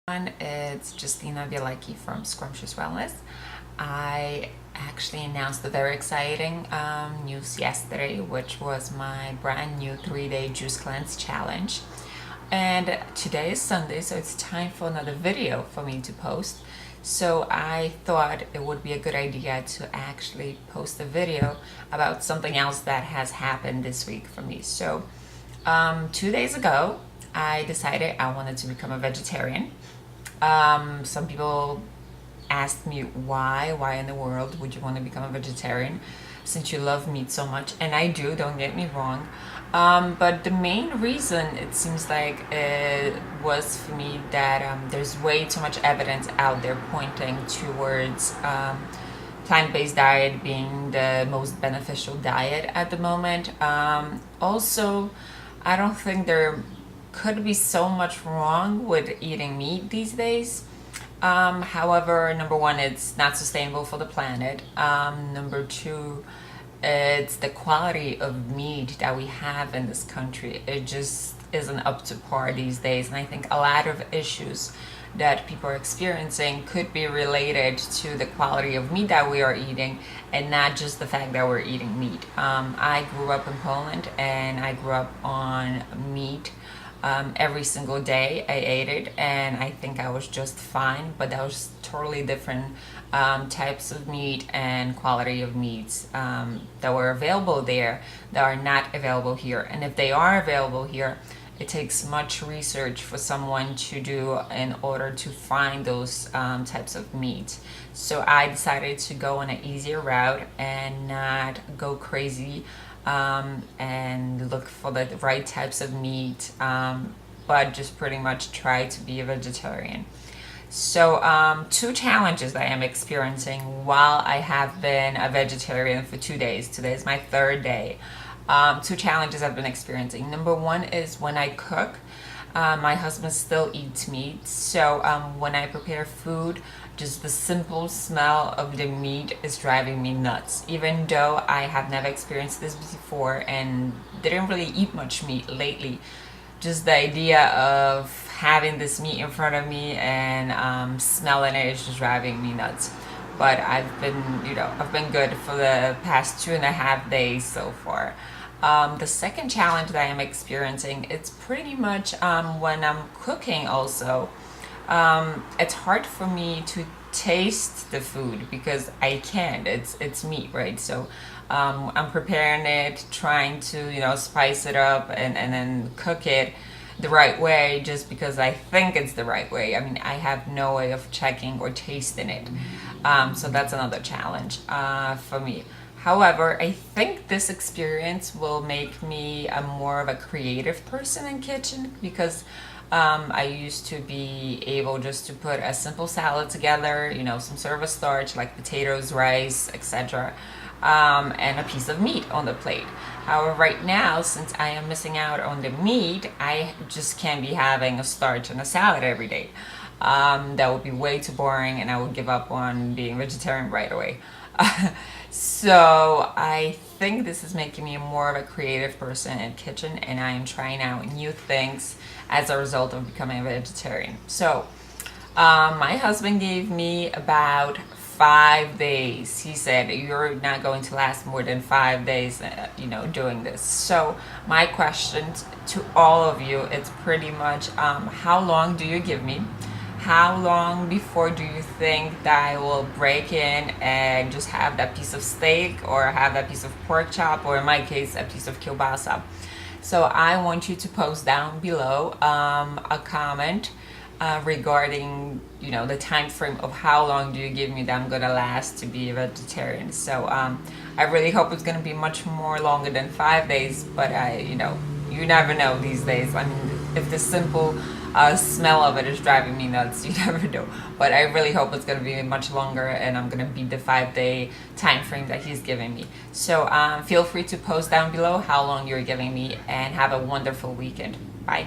It's Justina Bialecki from Scrumptious Wellness. I actually announced the very exciting news yesterday, which was my brand new 3-day juice cleanse challenge. And today is Sunday, so it's time for another video for me to post. So I thought it would be a good idea to actually post a video about something else that has happened this week for me. So 2 days ago, I decided I wanted to become a vegetarian. Some people asked me why in the world would you want to become a vegetarian since you love meat so much, and I do, don't get me wrong. But the main reason it seems like it was for me that there's way too much evidence out there pointing towards plant-based diet being the most beneficial diet at the moment. Also, I don't think there could be so much wrong with eating meat these days. However, number one, it's not sustainable for the planet. Number two, it's the quality of meat that we have in this country. It just isn't up to par these days. And I think a lot of issues that people are experiencing could be related to the quality of meat that we are eating and not just the fact that we're eating meat. I grew up in Poland and I grew up on meat. Every single day I ate it, and I think I was just fine, but that was totally different types of meat and quality of meats that were available there that are not available here. And if they are available here, it takes much research for someone to do in order to find those types of meat. So I decided to go on an easier route and not go crazy and look for the right types of meat, but just pretty much try to be a vegetarian. So two challenges that I am experiencing while I have been a vegetarian for 2 days. Today is my third day. Two challenges I've been experiencing. Number one is when I cook, my husband still eats meat, so when I prepare food, just the simple smell of the meat is driving me nuts. Even though I have never experienced this before and didn't really eat much meat lately, just the idea of having this meat in front of me and smelling it is just driving me nuts. But I've been good for the past 2.5 days so far. The second challenge that I am experiencing, it's pretty much when I'm cooking also. It's hard for me to taste the food because I can't. It's meat, right? So I'm preparing it, trying to spice it up and then cook it the right way just because I think it's the right way. I mean, I have no way of checking or tasting it. So that's another challenge for me. However, I think this experience will make me a more of a creative person in kitchen because I used to be able just to put a simple salad together, some sort of a starch like potatoes, rice, etc., and a piece of meat on the plate. However, right now, since I am missing out on the meat, I just can't be having a starch and a salad every day. That would be way too boring and I would give up on being vegetarian right away. So I think this is making me more of a creative person in kitchen, and I am trying out new things as a result of becoming a vegetarian. So my husband gave me about 5 days. He said you're not going to last more than 5 days doing this. So my question to all of you, it's pretty much how long do you give me? How long before do you think that I will break in and just have that piece of steak or have that piece of pork chop, or in my case a piece of kielbasa? So I want you to post down below a comment regarding the time frame of how long do you give me that I'm gonna last to be a vegetarian. So I really hope it's gonna be much more longer than 5 days, but you never know these days. I mean, if the simple smell of it is driving me nuts, you never know. But I really hope it's going to be much longer and I'm going to beat the 5-day time frame that he's giving me. So feel free to post down below how long you're giving me, and have a wonderful weekend. Bye.